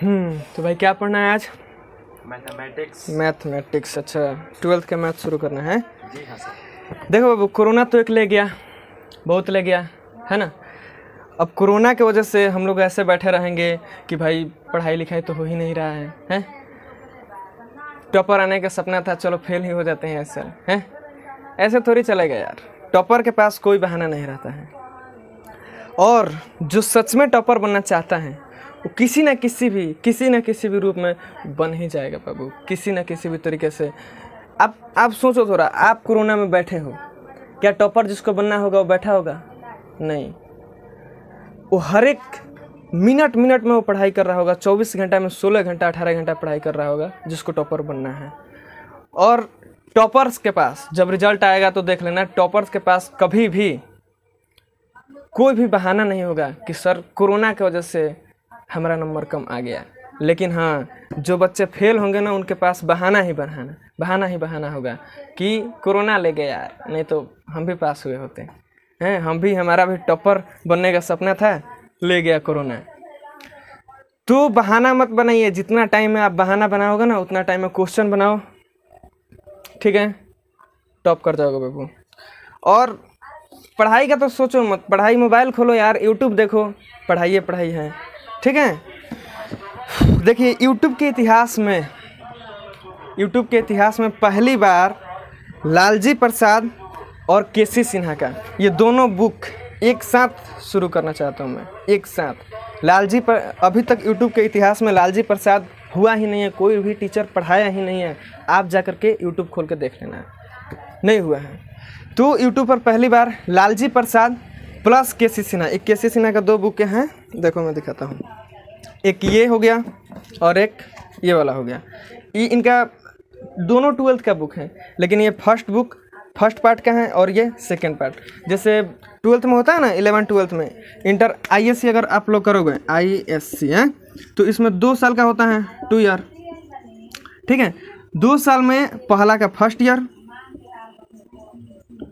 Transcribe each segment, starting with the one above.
तो भाई क्या पढ़ना है आज? मैथमेटिक्स। अच्छा, 12th का मैथ शुरू करना है। जी हाँ सर। देखो बाबू, कोरोना तो एक ले गया, बहुत ले गया है ना। अब कोरोना की वजह से हम लोग ऐसे बैठे रहेंगे कि भाई पढ़ाई लिखाई तो हो ही नहीं रहा है? टॉपर आने का सपना था, चलो फेल ही हो जाते हैं ऐसे हैं। ऐसे थोड़ी चलेगा यार, टॉपर के पास कोई बहाना नहीं रहता है। और जो सच में टॉपर बनना चाहता है वो किसी न किसी भी रूप में बन ही जाएगा बाबू, किसी न किसी भी तरीके से। आप सोचो थोड़ा, आप कोरोना में बैठे हो, क्या टॉपर जिसको बनना होगा वो बैठा होगा? नहीं, वो हर एक मिनट में वो पढ़ाई कर रहा होगा। 24 घंटा में 16 घंटा 18 घंटा पढ़ाई कर रहा होगा जिसको टॉपर बनना है। और टॉपर्स के पास जब रिजल्ट आएगा तो देख लेना, टॉपर्स के पास कभी भी कोई भी बहाना नहीं होगा कि सर कोरोना की वजह से हमारा नंबर कम आ गया। लेकिन हाँ, जो बच्चे फेल होंगे ना, उनके पास बहाना ही बहाना होगा कि कोरोना ले गया यार, नहीं तो हम भी पास हुए होते हैं, हमारा भी टॉपर बनने का सपना था, ले गया कोरोना। तो बहाना मत बनाइए। जितना टाइम में आप बहाना बनाओगे ना, उतना टाइम में क्वेश्चन बनाओ, ठीक है? टॉप कर जाओगे बाबू। और पढ़ाई का तो सोचो मत, पढ़ाई मोबाइल खोलो यार, यूट्यूब देखो, पढ़ाई है, ठीक है? देखिए, यूट्यूब के इतिहास में पहली बार लालजी प्रसाद और केसी सिन्हा का ये दोनों बुक एक साथ शुरू करना चाहता हूँ मैं, एक साथ। अभी तक यूट्यूब के इतिहास में लालजी प्रसाद हुआ ही नहीं है, कोई भी टीचर पढ़ाया ही नहीं है। आप जा कर के यूट्यूब खोल के देख लेना, नहीं हुआ है। तो यूट्यूब पर पहली बार लालजी प्रसाद प्लस केसी सिन्हा, एक केसी सिन्हा का 2 बुक हैं, देखो मैं दिखाता हूँ। एक ये हो गया और एक ये वाला हो गया। ये इनका दोनों 12th का बुक है, लेकिन ये फर्स्ट पार्ट का है और ये सेकंड पार्ट। जैसे 12th में होता है ना, 11 12th में इंटर ISC अगर आप लोग करोगे, ISC है, तो इसमें 2 साल का होता है, 2 ईयर, ठीक है? 2 साल में पहला का फर्स्ट ईयर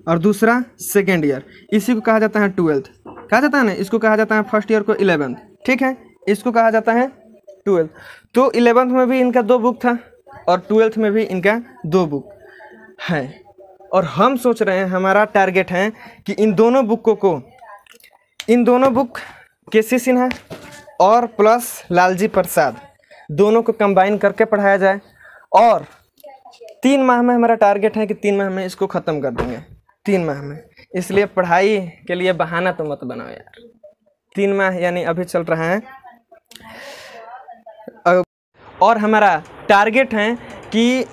और दूसरा सेकेंड ईयर। इसी को कहा जाता है 12th, कहा जाता है ना। इसको कहा जाता है फर्स्ट ईयर को 11th, ठीक है? इसको कहा जाता है 12th। तो 11th में भी इनका 2 बुक था और 12th में भी इनका 2 बुक है। और हम सोच रहे हैं, हमारा टारगेट है कि इन दोनों बुक केसी सिन्हा और प्लस लालजी प्रसाद दोनों को कंबाइन करके पढ़ाया जाए। और 3 माह में हमारा टारगेट है कि 3 माह में इसको ख़त्म कर देंगे, 3 माह में। इसलिए पढ़ाई के लिए बहाना तो मत बनाओ यार। 3 माह यानी अभी चल रहा है। और हमारा टारगेट है कि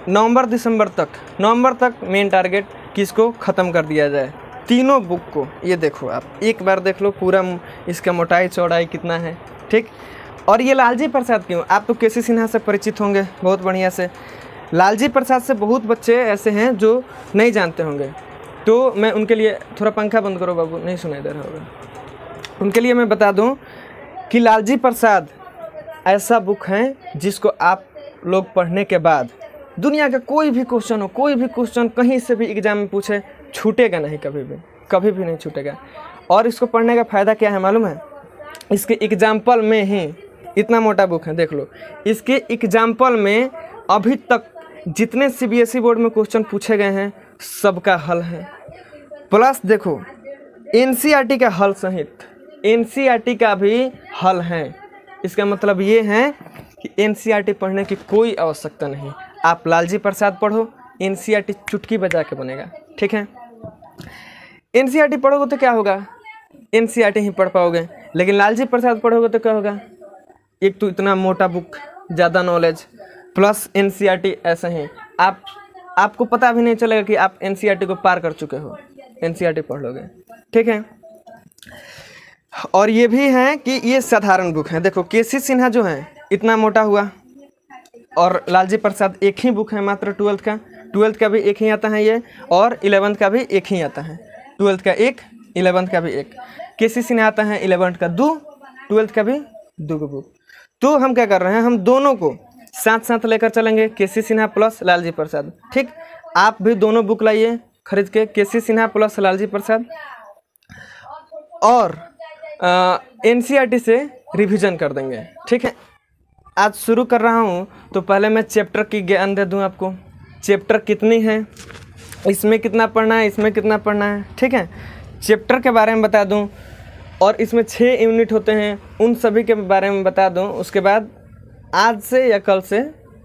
नवंबर तक मेन टारगेट कि इसको ख़त्म कर दिया जाए, तीनों बुक को। ये देखो, आप एक बार देख लो पूरा इसका मोटाई चौड़ाई कितना है, ठीक? और ये लालजी प्रसाद क्यों? आप तो केसी सिन्हा से परिचित होंगे बहुत बढ़िया से। लालजी प्रसाद से बहुत बच्चे ऐसे हैं जो नहीं जानते होंगे, तो मैं उनके लिए थोड़ा पंखा बंद करो बाबू, नहीं सुनाई दे रहा होगा। उनके लिए मैं बता दूं कि लालजी प्रसाद ऐसा बुक है जिसको आप लोग पढ़ने के बाद दुनिया का कोई भी क्वेश्चन कहीं से भी एग्जाम में पूछे, छूटेगा नहीं, कभी भी नहीं छूटेगा। और इसको पढ़ने का फ़ायदा क्या है मालूम है? इसके एग्जाम्पल में ही इतना मोटा बुक है, देख लो। इसके एग्जाम्पल में अभी तक जितने CBSE बोर्ड में क्वेश्चन पूछे गए हैं सबका हल है। प्लस देखो, NCERT का हल सहित NCERT का भी हल है। इसका मतलब ये है कि NCERT पढ़ने की कोई आवश्यकता नहीं। आप लालजी प्रसाद पढ़ो, NCERT चुटकी बजा के बनेगा, ठीक है? NCERT पढ़ोगे तो क्या होगा? NCERT ही पढ़ पाओगे। लेकिन लालजी प्रसाद पढ़ोगे तो क्या होगा? एक तो इतना मोटा बुक, ज़्यादा नॉलेज, प्लस NCERT ऐसा ही आपको पता भी नहीं चलेगा कि आप NCERT को पार कर चुके हो, NCERT पढ़ लोगे, ठीक है? और ये भी है कि ये साधारण बुक है। देखो, केसी सिन्हा जो है इतना मोटा हुआ और लालजी प्रसाद एक ही बुक है मात्र 12th का भी एक ही आता है ये, और 11th का भी एक ही आता है। 12th का एक, 11th का भी एक। केसी सिन्हा आता है 11th का 2, 12th का भी 2 बुक। तो हम क्या कर रहे हैं, हम दोनों को साथ लेकर चलेंगे, केसी सिन्हा प्लस लालजी प्रसाद, ठीक? आप भी दोनों बुक लाइए खरीद के, केसी सिन्हा प्लस लालजी प्रसाद। और NCERT से रिवीजन कर देंगे। ठीक है, आज शुरू कर रहा हूँ तो पहले मैं चैप्टर की ज्ञान दे दूँ आपको। चैप्टर कितनी है, इसमें कितना पढ़ना है, इसमें कितना पढ़ना है। ठीक है, चैप्टर के बारे में बता दूँ और इसमें 6 यूनिट होते हैं, उन सभी के बारे में बता दूँ। उसके बाद आज से या कल से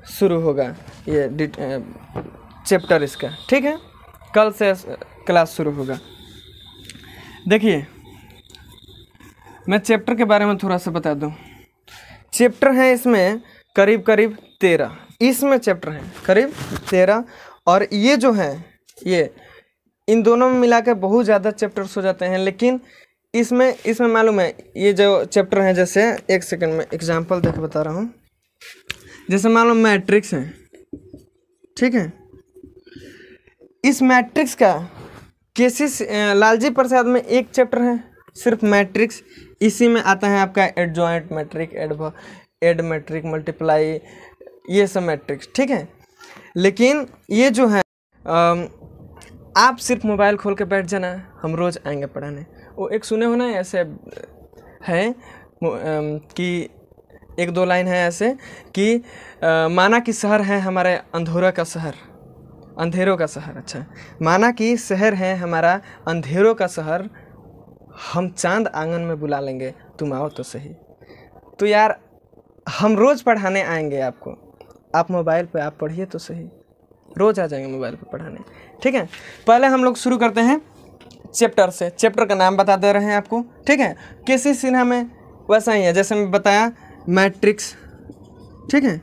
शुरू होगा ये चैप्टर इसका। ठीक है, कल से क्लास शुरू होगा। देखिए, मैं चैप्टर के बारे में थोड़ा सा बता दूं। चैप्टर है इसमें करीब 13, इसमें चैप्टर हैं करीब 13, और ये जो है ये इन दोनों में मिला के बहुत ज़्यादा चैप्टर्स हो जाते हैं। लेकिन इसमें मालूम है ये जो चैप्टर हैं, जैसे एक सेकंड में एग्जांपल देख बता रहा हूँ। जैसे मालूम मैट्रिक्स है, ठीक है, इस मैट्रिक्स का केसेस लालजी प्रसाद में एक चैप्टर है सिर्फ मैट्रिक्स। इसी में आता है आपका adjoint matrix, ad matrix, multiply, ये सब मैट्रिक्स। ठीक है, लेकिन ये जो है आप सिर्फ मोबाइल खोल के बैठ जाना, हम रोज़ आएंगे पढ़ाने। वो एक सुने हो ना, ऐसे है कि 1-2 लाइन है ऐसे कि माना कि शहर है हमारे अंधेरों का शहर, अंधेरों का शहर। अच्छा, माना कि शहर है हमारा अंधेरों का शहर, हम चांद आंगन में बुला लेंगे, तुम आओ तो सही। तो यार हम रोज़ पढ़ाने आएंगे आपको, आप मोबाइल पे आप पढ़िए तो सही, रोज़ आ जाएंगे मोबाइल पे पढ़ाने। ठीक है, पहले हम लोग शुरू करते हैं चैप्टर से। चैप्टर का नाम बता दे रहे हैं आपको। ठीक है, केसी सिन्हा में वैसा ही है जैसे मैं बताया, मैट्रिक्स। ठीक है,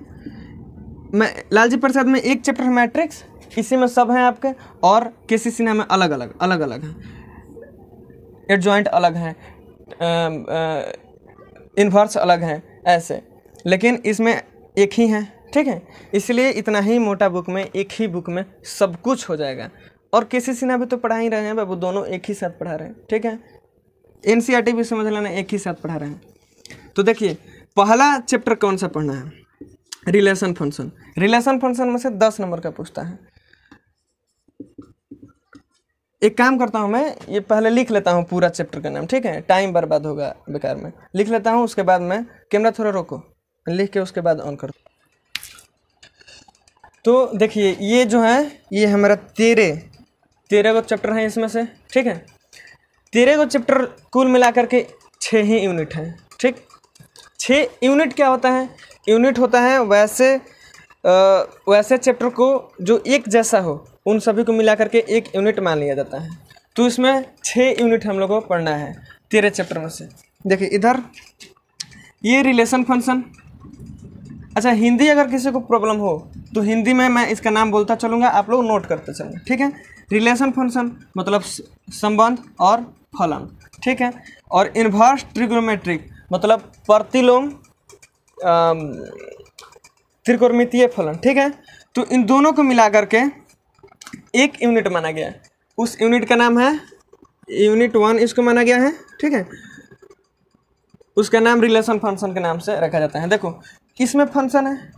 मैं लालजी प्रसाद में एक चैप्टर है मैट्रिक्स, इसी में सब हैं आपके, और केसी सिन्हा में अलग अलग हैं, एडजॉइंट अलग हैं, इन्वर्स अलग हैं ऐसे, लेकिन इसमें एक ही है। ठीक है, इसलिए इतना ही मोटा बुक में, एक ही बुक में सब कुछ हो जाएगा। और केसी सिन्हा भी तो पढ़ा ही रहे हैं बाबू, दोनों एक ही साथ पढ़ा रहे हैं। ठीक है, एनसीईआरटी भी समझ लेना, एक ही साथ पढ़ा रहे हैं। तो देखिए, पहला चैप्टर कौन सा पढ़ना है, रिलेशन फंक्शन। रिलेशन फंक्शन में से 10 नंबर का पूछता है। एक काम करता हूँ, मैं ये पहले लिख लेता हूँ पूरा चैप्टर का नाम। ठीक है, टाइम बर्बाद होगा बेकार में, लिख लेता हूँ। उसके बाद मैं कैमरा थोड़ा रोको, लिख के उसके बाद ऑन कर। तो देखिए, ये जो है ये हमारा 13 गो चैप्टर हैं इसमें से। ठीक है, 13 गो चैप्टर कुल मिला करके 6 ही यूनिट हैं। ठीक, 6 यूनिट क्या होता है, यूनिट होता है वैसे चैप्टर को जो एक जैसा हो, उन सभी को मिला करके एक यूनिट मान लिया जाता है। तो इसमें 6 यूनिट हम लोग को पढ़ना है 13 चैप्टर में से। देखिए इधर ये रिलेशन फंक्शन। अच्छा, हिंदी अगर किसी को प्रॉब्लम हो तो हिंदी में मैं इसका नाम बोलता चलूँगा, आप लोग नोट करते चलें। ठीक है, रिलेशन फंक्शन मतलब संबंध और फलन। ठीक है, और इन्वर्स ट्रिग्नोमेट्रिक मतलब प्रतिलोम त्रिकोणमितीय फलन। ठीक है, तो इन दोनों को मिला करके एक यूनिट माना गया है। उस यूनिट का नाम है यूनिट 1, इसको माना गया है। ठीक है, उसका नाम रिलेशन फंक्शन के नाम से रखा जाता है। देखो, इसमें फंक्शन है,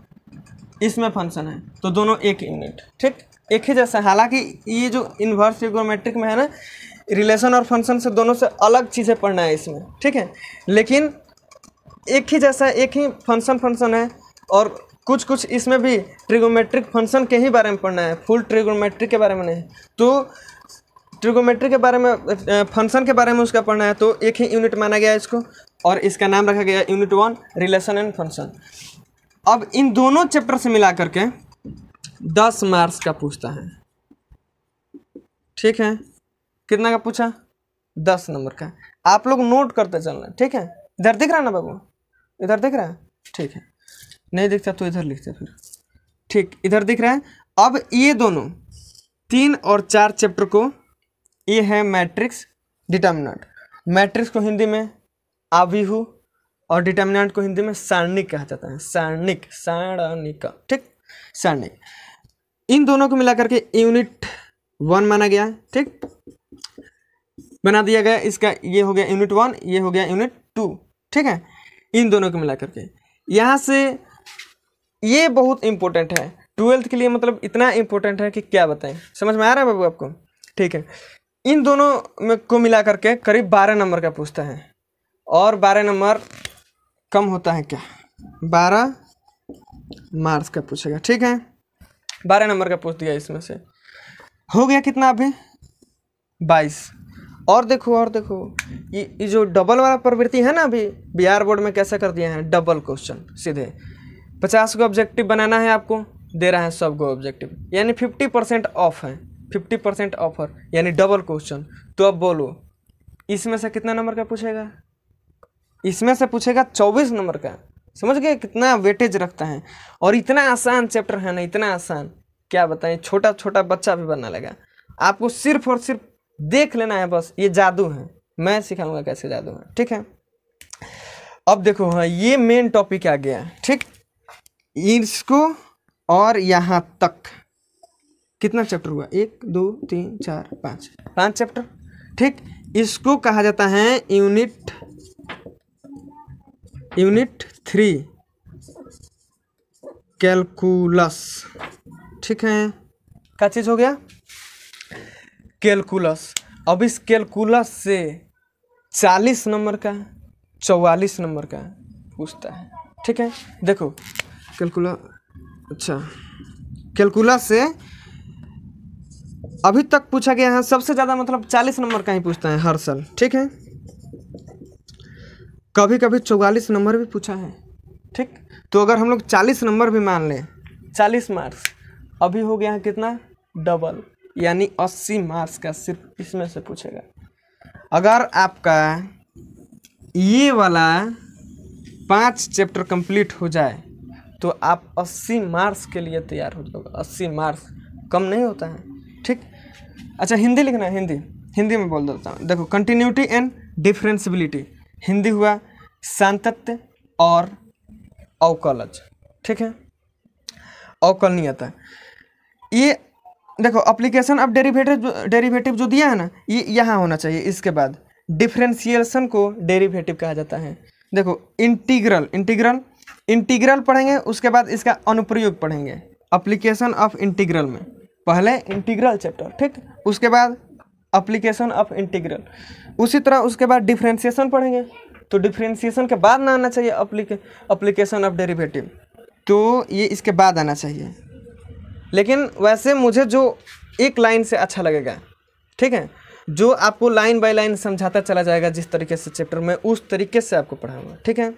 इसमें फंक्शन है, तो दोनों एक यूनिट। ठीक, एक ही जैसा। हालांकि ये जो इन्वर्स ट्रिग्नोमेट्रिक में है ना, रिलेशन और फंक्शन से दोनों से अलग चीज़ें पढ़ना है इसमें। ठीक है, लेकिन एक ही जैसा, एक ही फंक्शन है, और कुछ इसमें भी ट्रिग्नोमेट्रिक फंक्शन के ही बारे में पढ़ना है, फुल ट्रिग्नोमेट्रिक के बारे में नहीं। तो ट्रिग्नोमेट्रिक के बारे में, फंक्शन के बारे में उसका पढ़ना है, तो एक ही यूनिट माना गया इसको, और इसका नाम रखा गया यूनिट 1 रिलेशन एंड फंक्शन। अब इन दोनों चैप्टर से मिला करके 10 मार्क्स का पूछता है। ठीक है, कितना का पूछा, 10 नंबर का। आप लोग नोट करते चलना। ठीक है, इधर दिख रहा है ना बाबू, इधर दिख रहा है। ठीक है, नहीं दिखता तो इधर लिखते फिर। ठीक, इधर दिख रहा है। अब ये दोनों 3 और 4 चैप्टर को, ये है मैट्रिक्स, डिटर्मिनेंट। मैट्रिक्स को हिंदी में आव्यूह और डिटर्मिनेंट को हिंदी में सारणिक कहा जाता है। सारणिक। ठीक, सारणिक। इन दोनों को मिलाकर के यूनिट 1 माना गया है। ठीक, बना दिया गया। इसका ये हो गया यूनिट 1, ये हो गया यूनिट 2। ठीक है, इन दोनों को मिलाकर के यहाँ से ये बहुत इंपॉर्टेंट है 12th के लिए, मतलब इतना इंपॉर्टेंट है कि क्या बताएं। समझ में आ रहा है बाबू आपको? ठीक है, इन दोनों में को मिला करके करीब 12 नंबर का पूछता है, और 12 नंबर कम होता है क्या? 12 मार्क्स का पूछेगा, ठीक है। 12 नंबर का पूछ दिया, इसमें से हो गया कितना अभी? 22। और देखो ये जो डबल वाला प्रवृत्ति है ना, अभी बिहार बोर्ड में कैसा कर दिया है, डबल क्वेश्चन सीधे 50 को ऑब्जेक्टिव बनाना है, आपको दे रहा है सबको ऑब्जेक्टिव, यानी 50% ऑफ है, 50% ऑफर यानी डबल क्वेश्चन। तो अब बोलो इसमें से कितना नंबर का पूछेगा? इसमें से पूछेगा 24 नंबर का। समझ गए कितना वेटेज रखता है? और इतना आसान चैप्टर है ना, इतना आसान, क्या बताएं, छोटा छोटा बच्चा भी बनने लगा। आपको सिर्फ और सिर्फ देख लेना है, बस ये जादू है, मैं सिखाऊंगा कैसे जादू है, ठीक है। अब देखो, हाँ ये मेन टॉपिक आ गया, ठीक। इसको और यहाँ तक कितना चैप्टर हुआ? 1 2 3 4 5 चैप्टर, ठीक। इसको कहा जाता है यूनिट 3 कैलकुलस, ठीक है। क्या चीज़ हो गया? कैलकुलस। अब इस कैलकुलस से 40 नंबर का, 44 नंबर का पूछता है, ठीक है। देखो कैलकुलस से अभी तक पूछा गया है सबसे ज़्यादा, मतलब 40 नंबर का ही पूछता है हर साल, ठीक है। कभी कभी 44 नंबर भी पूछा है, ठीक। तो अगर हम लोग 40 नंबर भी मान लें, 40 मार्क्स, अभी हो गया है कितना? डबल, यानी 80 मार्क्स का सिर्फ इसमें से पूछेगा। अगर आपका ये वाला 5 चैप्टर कंप्लीट हो जाए तो आप 80 मार्क्स के लिए तैयार हो जाओगे। 80 मार्क्स कम नहीं होता है, ठीक। अच्छा हिंदी लिखना है, हिंदी में बोल देता हूँ। देखो कंटिन्यूटी एंड डिफरेंशियबिलिटी, हिंदी हुआ सांतत्य और अवकलज, ठीक है। अवकल नहीं आता। ये देखो एप्लीकेशन ऑफ डेरिवेटिव जो दिया है ना, ये यहाँ होना चाहिए। इसके बाद डिफरेंशिएशन को डेरिवेटिव कहा जाता है। देखो इंटीग्रल पढ़ेंगे, उसके बाद इसका अनुप्रयोग पढ़ेंगे एप्लीकेशन ऑफ इंटीग्रल में। पहले इंटीग्रल चैप्टर, ठीक, उसके बाद एप्लीकेशन ऑफ इंटीग्रल। उसी तरह उसके बाद डिफरेंशिएशन पढ़ेंगे, तो डिफरेंशिएशन के बाद ना आना चाहिए एप्लीकेशन ऑफ डेरिवेटिव, तो ये इसके बाद आना चाहिए। लेकिन वैसे मुझे जो एक लाइन से अच्छा लगेगा, ठीक है, जो आपको लाइन बाय लाइन समझाता चला जाएगा जिस तरीके से चैप्टर में, उस तरीके से आपको पढ़ाऊंगा, ठीक है।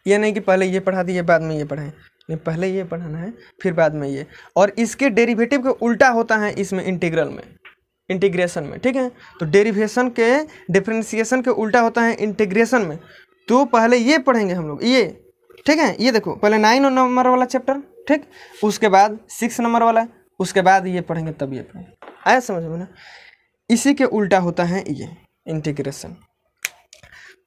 ये नहीं कि पहले ये पढ़ा दिए बाद में ये पढ़ाएं, नहीं, पहले ये पढ़ाना है फिर बाद में ये। और इसके डेरिवेटिव के उल्टा होता है इसमें इंटीग्रल में, इंटीग्रेशन में, ठीक है। तो डेरिवेशन के डिफरेंशिएशन के उल्टा होता है इंटीग्रेशन में। तो पहले ये पढ़ेंगे हम लोग, ये, ठीक है। ये देखो पहले 9 नंबर वाला चैप्टर, ठीक, उसके बाद 6 नंबर वाला, उसके बाद ये पढ़ेंगे, तब ये पढ़ेंगे। आया समझ में ना? इसी के उल्टा होता है ये इंटीग्रेशन।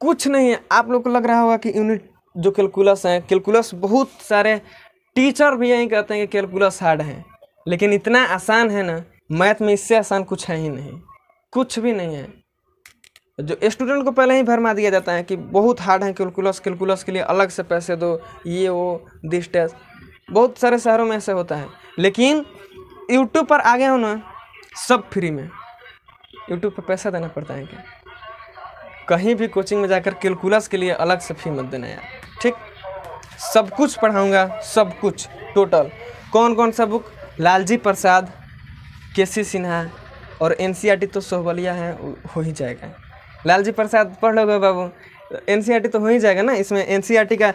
कुछ नहीं है। आप लोग को लग रहा होगा कि यूनिट जो कैलकुलस है, कैलकुलस बहुत सारे टीचर भी यही कहते हैं कि कैलकुलस हार्ड है, लेकिन इतना आसान है ना, मैथ में इससे आसान कुछ है ही नहीं, कुछ भी नहीं है। जो स्टूडेंट को पहले ही भरमा दिया जाता है कि बहुत हार्ड है कैलकुलस के लिए अलग से पैसे दो, ये वो दिस टेस्ट, बहुत सारे शहरों में ऐसे होता है। लेकिन यूट्यूब पर आ गया हो ना, सब फ्री में। यूट्यूब पर पैसा देना पड़ता है क्या? कहीं भी कोचिंग में जाकर कैलकुलस के लिए अलग से फी मत देना यार, ठीक। सब कुछ पढ़ाऊँगा, सब कुछ टोटल। कौन कौन सा बुक? लालजी प्रसाद, केसी सिन्हा और एनसीईआरटी तो सोहबलिया है, हो ही जाएगा। लालजी प्रसाद पढ़ लोगे बाबू, एनसीईआरटी तो हो ही जाएगा ना। इसमें एनसीईआरटी का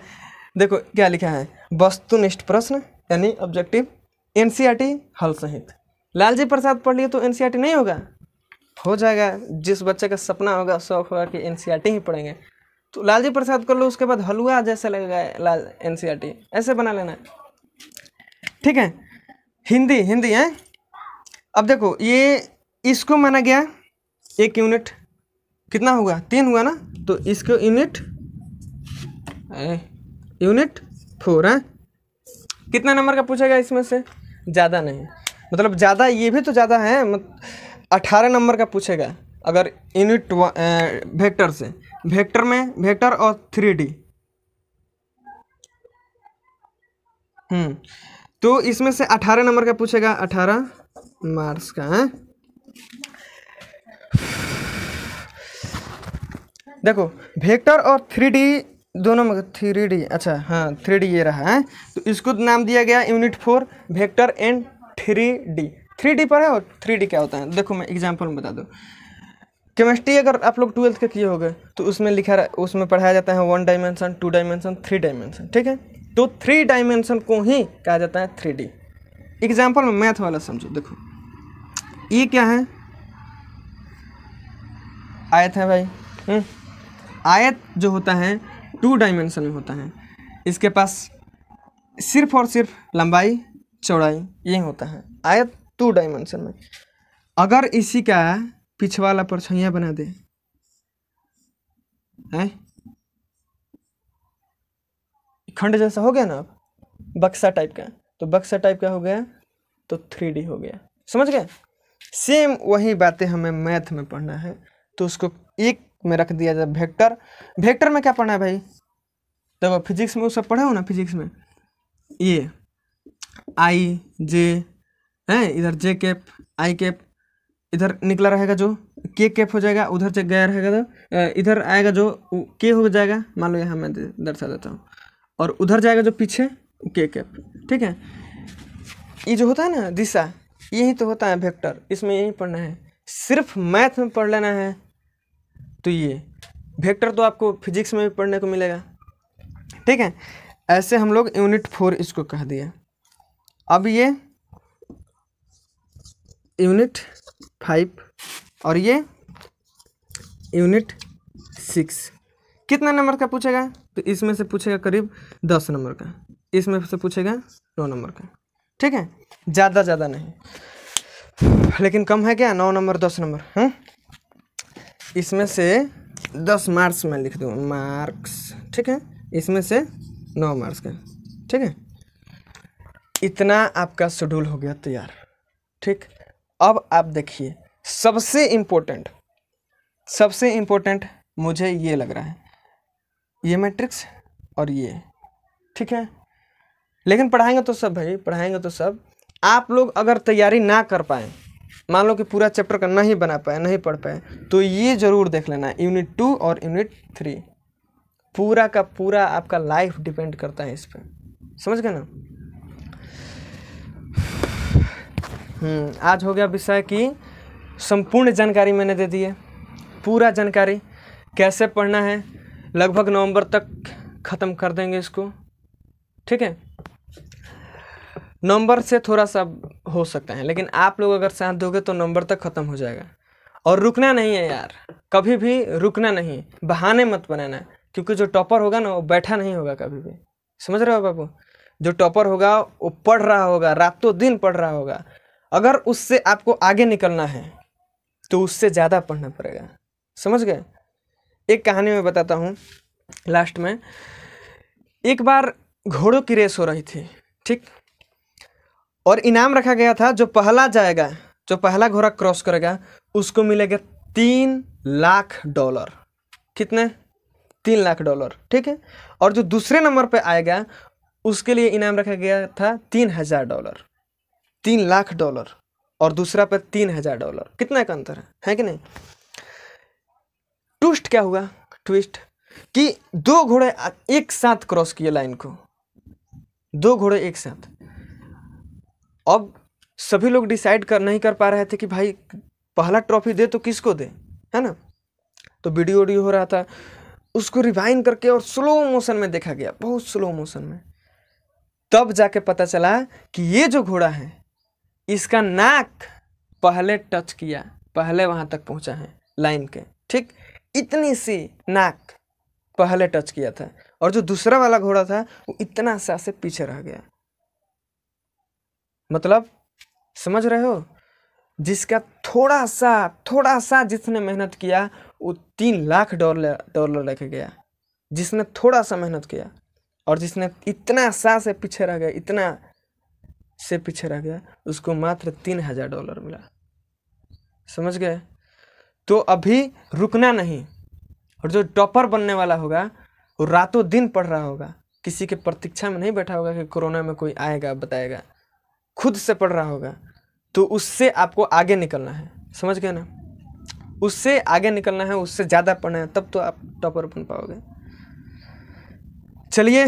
देखो क्या लिखा है, वस्तुनिष्ठ प्रश्न यानी ऑब्जेक्टिव, एनसीईआरटी हल सहित। लालजी प्रसाद पढ़ लिए तो एनसीईआरटी नहीं होगा? हो जाएगा। जिस बच्चे का सपना होगा, शौक होगा कि एनसीईआरटी ही पढ़ेंगे, तो लालजी प्रसाद कर लो, उसके बाद हलवा जैसा लगेगा एनसीईआरटी, ऐसे बना लेना, ठीक है। हिंदी है। अब देखो ये इसको माना गया एक यूनिट, कितना हुआ? 3 हुआ ना, तो इसको यूनिट 4 है। कितना नंबर का पूछेगा इसमें से? ज़्यादा नहीं, मतलब ज़्यादा, ये भी तो ज़्यादा है, 18 नंबर का पूछेगा अगर यूनिट वेक्टर से। वेक्टर में वेक्टर और 3D, तो इसमें से 18 नंबर का पूछेगा, 18 मार्क्स का है। देखो वेक्टर और 3D दोनों में 3D, अच्छा हाँ 3D ये रहा है, तो इसको नाम दिया गया unit 4 vector and 3D। 3D पर है और 3D क्या होता है देखो मैं एग्जांपल में बता दूँ। केमिस्ट्री अगर आप लोग 12th के किए होंगे तो उसमें उसमें पढ़ाया जाता है 1 डायमेंशन, 2 डायमेंशन, 3 डायमेंशन, ठीक है। तो 3 डायमेंशन को ही कहा जाता है 3D। एग्जाम्पल में मैथ वाला समझो, देखो ये क्या है, आयत है भाई। आयत जो होता है 2 डायमेंशन में होता है, इसके पास सिर्फ और सिर्फ लंबाई चौड़ाई यही होता है आयत 2 डायमेंशन में। अगर इसी का पीछे वाला परछाइयाँ बना दे हैं, खंड जैसा हो गया ना, अब बक्सा टाइप का, तो बक्सा टाइप का हो गया तो 3D हो गया, समझ गए। सेम वही बातें हमें मैथ में पढ़ना है, तो उसको एक में रख दिया जाए वेक्टर। वेक्टर में क्या पढ़ना है भाई, देखो फिजिक्स में वो सब पढ़े हो ना, फिजिक्स में ये आई जे है, इधर जे कैप आई कैप, इधर निकला रहेगा जो के कैप हो जाएगा, उधर से गया रहेगा तो इधर आएगा जो के हो जाएगा, मान लो यहाँ मैं दर्शा देता हूँ, और उधर जाएगा जो पीछे के कैप, ठीक है। ये जो होता है ना दिशा, यही तो होता है वेक्टर, इसमें यही पढ़ना है, सिर्फ मैथ में पढ़ लेना है। तो ये वेक्टर तो आपको फिजिक्स में भी पढ़ने को मिलेगा, ठीक है। ऐसे हम लोग यूनिट 4 इसको कह दिया। अब ये यूनिट 5 और ये यूनिट 6 कितना नंबर का पूछेगा, तो इसमें से पूछेगा करीब 10 नंबर का, इसमें से पूछेगा 9 नंबर का, ठीक है। ज़्यादा नहीं, लेकिन कम है क्या, 9 नंबर 10 नंबर। इसमें से 10 मार्क्स मैं लिख दूँ, मार्क्स, ठीक है, इसमें से 9 मार्क्स का, ठीक है। इतना आपका शेड्यूल हो गया तैयार, ठीक। अब आप देखिए सबसे इम्पोर्टेंट मुझे ये लग रहा है, ये मैट्रिक्स और ये, ठीक है। लेकिन पढ़ाएंगे तो सब भाई, पढ़ाएंगे तो सब। आप लोग अगर तैयारी ना कर पाए, मान लो कि पूरा चैप्टर का नहीं बना पाए, नहीं पढ़ पाए, तो ये जरूर देख लेना यूनिट 2 और यूनिट 3, पूरा का पूरा आपका लाइफ डिपेंड करता है इस पर, समझ गए ना। आज हो गया विषय की संपूर्ण जानकारी मैंने दे दी है, पूरा जानकारी कैसे पढ़ना है, लगभग नवंबर तक ख़त्म कर देंगे इसको, ठीक है। नवंबर से थोड़ा सा हो सकता है, लेकिन आप लोग अगर साथ दोगे तो नवंबर तक ख़त्म हो जाएगा। और रुकना नहीं है यार, कभी भी रुकना नहीं, बहाने मत बनाना, क्योंकि जो टॉपर होगा ना वो बैठा नहीं होगा कभी भी, समझ रहे हो बाबू। जो टॉपर होगा वो पढ़ रहा होगा, रातों दिन पढ़ रहा होगा। अगर उससे आपको आगे निकलना है तो उससे ज़्यादा पढ़ना पड़ेगा, समझ गए। एक कहानी मैं बताता हूँ लास्ट में। एक बार घोड़ों की रेस हो रही थी, ठीक, और इनाम रखा गया था, जो पहला जाएगा, जो पहला घोड़ा क्रॉस करेगा उसको मिलेगा $3,00,000। कितने, $3,00,000, ठीक है। और जो दूसरे नंबर पे आएगा उसके लिए इनाम रखा गया था $3,000। $3,00,000 और दूसरा पे $3,000, कितना का अंतर है कि नहीं। ट्विस्ट क्या हुआ, ट्विस्ट कि 2 घोड़े एक साथ क्रॉस किए लाइन को, 2 घोड़े एक साथ। अब सभी लोग डिसाइड नहीं कर पा रहे थे कि भाई पहला ट्रॉफी दे तो किसको दे, है ना। तो वीडियो हो रहा था, उसको रिवाइंड करके और स्लो मोशन में देखा गया, बहुत स्लो मोशन में। तब जाके पता चला कि ये जो घोड़ा है इसका नाक पहले टच किया, पहले वहां तक पहुंचा है लाइन के, ठीक, इतनी सी नाक पहले टच किया था। और जो दूसरा वाला घोड़ा था वो इतना सा से पीछे रह गया। मतलब समझ रहे हो, जिसका थोड़ा सा जिसने मेहनत किया वो $3,00,000 लेके गया, जिसने थोड़ा सा मेहनत किया। और जिसने इतना सा से पीछे रह गया, इतना से पीछे रह गया, उसको मात्र $3,000 मिला, समझ गए। तो अभी रुकना नहीं। और जो टॉपर बनने वाला होगा वो रातों दिन पढ़ रहा होगा, किसी के प्रतीक्षा में नहीं बैठा होगा कि कोरोना में कोई आएगा बताएगा, खुद से पढ़ रहा होगा। तो उससे आपको आगे निकलना है, समझ गए ना, उससे आगे निकलना है, उससे ज़्यादा पढ़ना है, तब तो आप टॉपर बन पाओगे। चलिए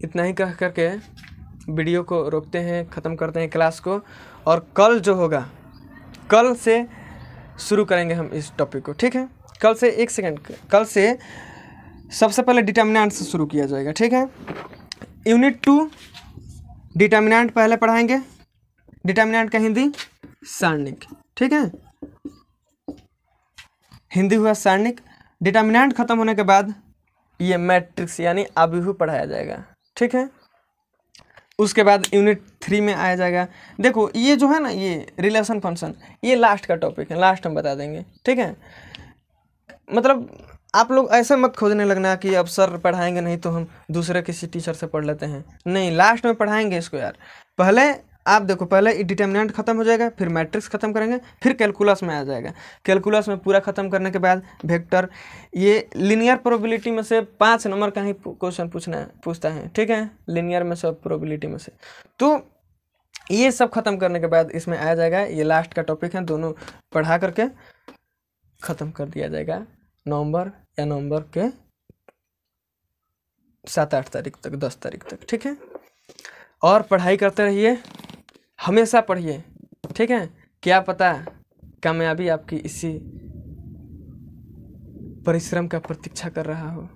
इतना ही कह करके वीडियो को रोकते हैं, ख़त्म करते हैं क्लास को, और कल जो होगा कल से शुरू करेंगे हम इस टॉपिक को, ठीक है। कल से 1 सेकंड, कल से सबसे पहले डिटर्मिनेंट से शुरू किया जाएगा, ठीक है। यूनिट 2 डिटर्मिनेंट पहले पढ़ाएंगे, डिटर्मिनेंट का हिंदी सारणिक, ठीक है। हिंदी हुआ सारणिक। डिटर्मिनेंट खत्म होने के बाद ये मैट्रिक्स यानी अभिभू पढ़ाया जाएगा, ठीक है। उसके बाद यूनिट 3 में आया जाएगा। देखो ये जो है ना, ये रिलेशन फंक्शन, ये लास्ट का टॉपिक है, लास्ट हम बता देंगे, ठीक है। मतलब आप लोग ऐसे मत खोजने लगना कि अब सर पढ़ाएंगे नहीं तो हम दूसरे किसी टीचर से पढ़ लेते हैं, नहीं, लास्ट में पढ़ाएंगे इसको यार। पहले आप देखो, पहले डिटर्मिनेंट खत्म हो जाएगा, फिर मैट्रिक्स खत्म करेंगे, फिर कैलकुलस में आ जाएगा। कैलकुलस में पूरा खत्म करने के बाद वेक्टर, ये लिनियर प्रोबेबिलिटी में से 5 नंबर का ही क्वेश्चन पूछता है, ठीक है, लिनियर में से, प्रोबेबिलिटी में से। तो ये सब खत्म करने के बाद इसमें आ जाएगा, ये लास्ट का टॉपिक है, दोनों पढ़ा करके ख़त्म कर दिया जाएगा नवंबर या नवंबर के 7-8 तारीख तक, 10 तारीख तक, ठीक है। और पढ़ाई करते रहिए, हमेशा पढ़िए, ठीक है। क्या पता कामयाबी आपकी इसी परिश्रम का प्रतीक्षा कर रहा हो।